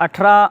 18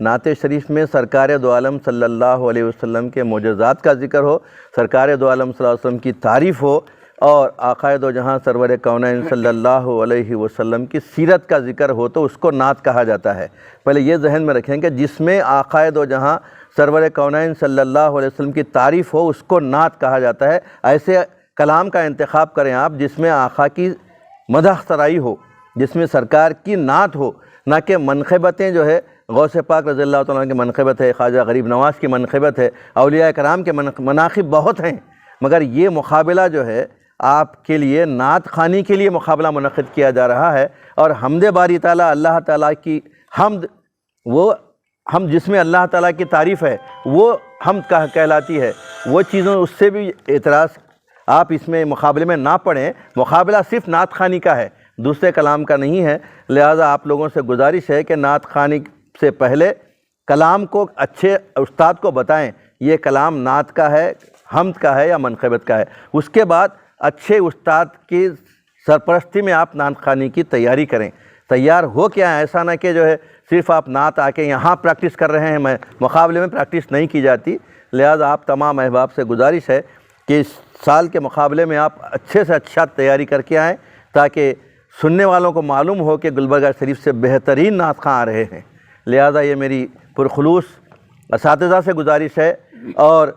نعت شریف میں سرکار دو عالم صلی اللہ علیہ وسلم کے معجزات کا ذکر ہو، سرکار دو عالم صلی اللہ علیہ وسلم کی تعریف ہو، اور آقائے دو جہاں سرور کونین صلی اللہ علیہ وسلم کی سیرت کا ذکر ہو تو اس کو نعت کہا جاتا ہے۔ پہلے یہ ذہن میں رکھیں کہ جس میں آقائے دو جہاں سرور کونین صلی اللہ علیہ وسلم کی تعریف ہو اس کو نعت کہا جاتا ہے۔ ایسے کلام کا انتخاب کریں آپ جس میں آقا کی مدح سرائی ہو، جس میں سرکار کی نعت ہو، نہ کہ منقبتیں جو ہے غوث پاک رضی اللہ تعالیٰ عنہ کی منقبت ہے، خواجہ غریب نواز کی منقبت ہے، اولیاء کرام کے مناقب بہت ہیں، مگر یہ مقابلہ جو ہے آپ کے لیے نعت خوانی کے لیے مقابلہ منعقد کیا جا رہا ہے۔ اور حمد باری تعالیٰ، اللہ تعالیٰ کی حمد، وہ حمد جس میں اللہ تعالیٰ کی تعریف ہے وہ حمد کہلاتی ہے۔ وہ چیزوں اس سے بھی اعتراض آپ اس میں مقابلے میں نہ پڑھیں، مقابلہ صرف نعت خوانی کا ہے، دوسرے کلام کا نہیں ہے۔ لہٰذا آپ لوگوں سے گزارش ہے کہ نعت خوانی سے پہلے کلام کو اچھے استاد کو بتائیں یہ کلام نعت کا ہے، حمد کا ہے یا منقبت کا ہے۔ اس کے بعد اچھے استاد کی سرپرستی میں آپ نعت خوانی کی تیاری کریں۔ تیار ہو کیا ہے، ایسا نہ کہ جو ہے صرف آپ نعت آ کے یہاں پریکٹس کر رہے ہیں، مقابلے میں پریکٹس نہیں کی جاتی۔ لہٰذا آپ تمام احباب سے گزارش ہے کہ اس سال کے مقابلے میں آپ اچھے سے اچھا تیاری کر کے آئیں تاکہ سننے والوں کو معلوم ہو کہ گلبرگہ شریف سے بہترین نعت خواں آ رہے ہیں۔ لہٰذا یہ میری پرخلوص اساتذہ سے گزارش ہے اور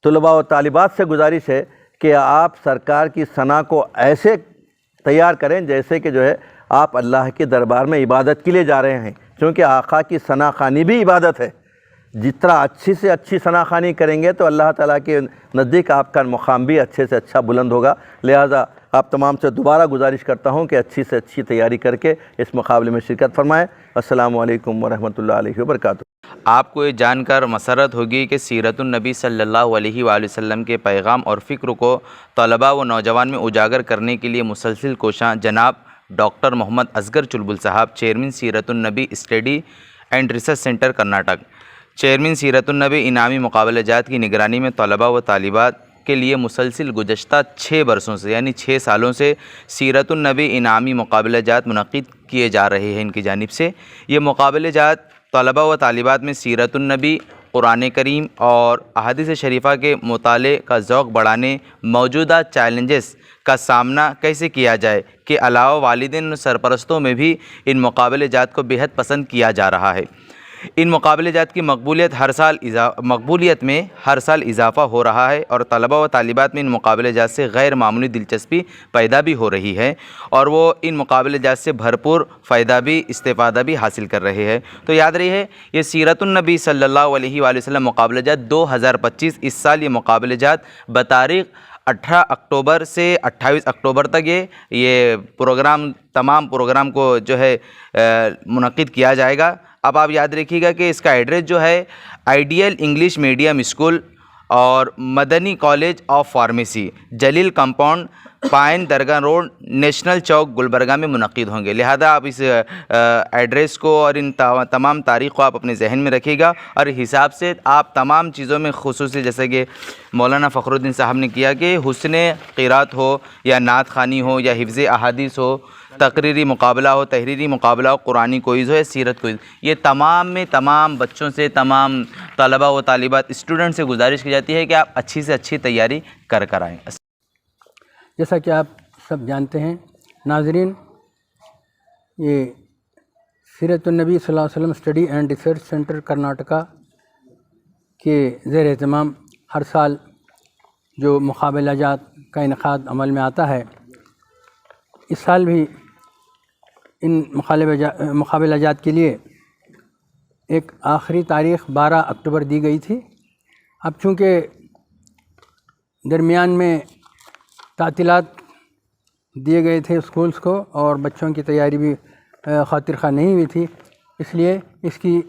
طلباء و طالبات سے گزارش ہے کہ آپ سرکار کی ثنا کو ایسے تیار کریں جیسے کہ جو ہے آپ اللہ کے دربار میں عبادت کے لیے جا رہے ہیں، کیونکہ آقا کی ثنا خوانی بھی عبادت ہے۔ جتنا اچھی سے اچھی ثنا خوانی کریں گے تو اللہ تعالیٰ کے نزدیک آپ کا مقام بھی اچھے سے اچھا بلند ہوگا۔ لہٰذا آپ تمام سے دوبارہ گزارش کرتا ہوں کہ اچھی سے اچھی تیاری کر کے اس مقابلے میں شرکت فرمائیں۔ السلام علیکم ورحمۃ اللہ علیہ وبرکاتہ۔ آپ کو یہ جان کر مسرت ہوگی کہ سیرت النبی صلی اللہ علیہ وآلہ وسلم کے پیغام اور فکر کو طلباء و نوجوان میں اجاگر کرنے کے لیے مسلسل کوشاں جناب ڈاکٹر محمد اصغر چلبل صاحب، چیئرمین سیرت النبی study and research centre Karnataka, chairman سیرت النبی انعامی مقابلہ جات کی نگرانی میں طلباء و طالبات کے لیے مسلسل گزشتہ 6 برسوں سے یعنی 6 سالوں سے سیرت النبی انعامی مقابلہ جات منعقد کیے جا رہے ہیں۔ ان کی جانب سے یہ مقابلہ جات طلباء و طالبات میں سیرت النبی، قرآن کریم اور احادیث شریفہ کے مطالعے کا ذوق بڑھانے، موجودہ چیلنجز کا سامنا کیسے کیا جائے کے علاوہ والدین و سرپرستوں میں بھی ان مقابلہ جات کو بہت پسند کیا جا رہا ہے۔ ان مقابلہ جات کی مقبولیت میں ہر سال اضافہ ہو رہا ہے اور طلباء و طالبات میں ان مقابلہ جات سے غیر معمولی دلچسپی پیدا بھی ہو رہی ہے اور وہ ان مقابلہ جات سے بھرپور فائدہ بھی استفادہ بھی حاصل کر رہے ہیں۔ تو یاد رہے یہ سیرت النبی صلی اللہ علیہ وآلہ وسلم مقابلہ جات 2025 اس سال یہ مقابلہ جات بتاریخ 18 اکتوبر سے 28 اکتوبر تک یہ پروگرام تمام پروگرام کو جو ہے منعقد کیا جائے گا۔ اب آپ یاد رکھیے گا کہ اس کا ایڈریس جو ہے آئیڈیل انگلش میڈیم اسکول اور مدنی college of pharmacy, Jalil compound, pine Dargah road, national چوک، گلبرگہ میں منعقد ہوں گے۔ لہذا آپ اس ایڈریس کو اور ان تمام تاریخ کو آپ اپنے ذہن میں رکھیے گا اور حساب سے آپ تمام چیزوں میں خصوصی جیسے کہ مولانا فخر الدین صاحب نے کیا کہ حسن قرات ہو یا نعت خوانی ہو یا حفظ احادیث ہو، تقریری مقابلہ ہو، تحریری مقابلہ ہو، قرآنی کوئز ہو یا سیرت کوئز، یہ تمام بچوں سے، تمام طلباء و طالبات اسٹوڈنٹ سے گزارش کی جاتی ہے کہ آپ اچھی سے اچھی تیاری کر آئیں۔ جیسا کہ آپ سب جانتے ہیں ناظرین، یہ سیرت النبی صلی اللہ علیہ وسلم study and research centre Karnataka کے زیر اہتمام ہر سال جو مقابلہ جات کا انعقاد عمل میں آتا ہے، اس سال بھی ان مقابلہ جات کے لیے ایک آخری تاریخ 12 اکتوبر دی گئی تھی۔ اب چونکہ درمیان میں تعطیلات دیے گئے تھے اسکولس کو اور بچوں کی تیاری بھی خاطر خواہ نہیں ہوئی تھی، اس لیے اس کی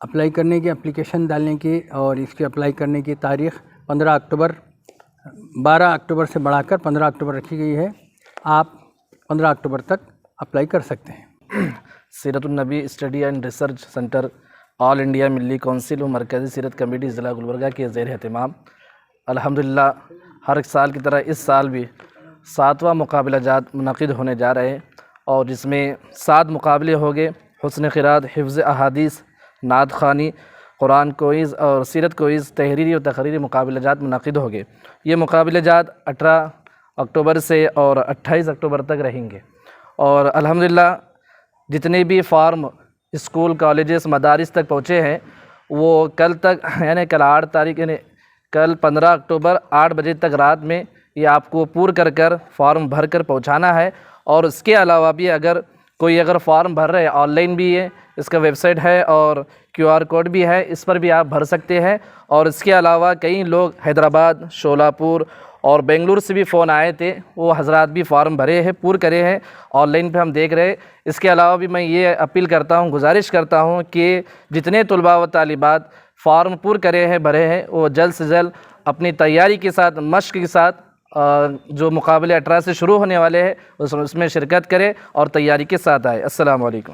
اپلائی کرنے کی، اپلیکیشن ڈالنے کی اور اس کی اپلائی کرنے کی تاریخ 12 اکتوبر سے بڑھا کر 15 اکتوبر رکھی گئی ہے۔ آپ 15 اکتوبر تک اپلائی کر سکتے ہیں۔ سیرت النبی study and research centre all India ملی کونسل و مرکزی سیرت کمیٹی ضلع گلبرگہ کے زیر اہتمام الحمدللہ ہر سال کی طرح اس سال بھی 7واں مقابلہ جات منعقد ہونے جا رہے ہیں اور جس میں 7 مقابلے ہوں گے: حسن قرات، حفظ احادیث، نعت خوانی، قرآن کوئز اور سیرت کوئز تحریری و تقریری مقابلہ جات منعقد ہوں گے۔ یہ مقابلہ جات 18 اکتوبر سے اور 28 اکتوبر تک رہیں گے، اور الحمدللہ جتنے بھی فارم اسکول، کالجز، مدارس تک پہنچے ہیں وہ کل تک یعنی کل 8 تاریخ یعنی کل 15 اکتوبر 8 بجے تک رات میں یہ آپ کو پور کر فارم بھر کر پہنچانا ہے۔ اور اس کے علاوہ بھی اگر فارم بھر رہے آن لائن بھی ہے، اس کا ویب سائٹ ہے اور QR کوڈ بھی ہے، اس پر بھی آپ بھر سکتے ہیں۔ اور اس کے علاوہ کئی لوگ حیدرآباد، شولاپور اور بنگلور سے بھی فون آئے تھے، وہ حضرات بھی فارم بھرے ہیں، پور کرے ہیں، آن لائن پہ ہم دیکھ رہے ہیں۔ اس کے علاوہ بھی میں یہ اپیل کرتا ہوں، گزارش کرتا ہوں کہ جتنے طلباء و طالبات فارم پور کرے ہیں، بھرے ہیں، وہ جلد سے جلد اپنی تیاری کے ساتھ، مشق کے ساتھ جو مقابلے 18 سے شروع ہونے والے ہیں اس میں شرکت کرے اور تیاری کے ساتھ آئے۔ السلام علیکم۔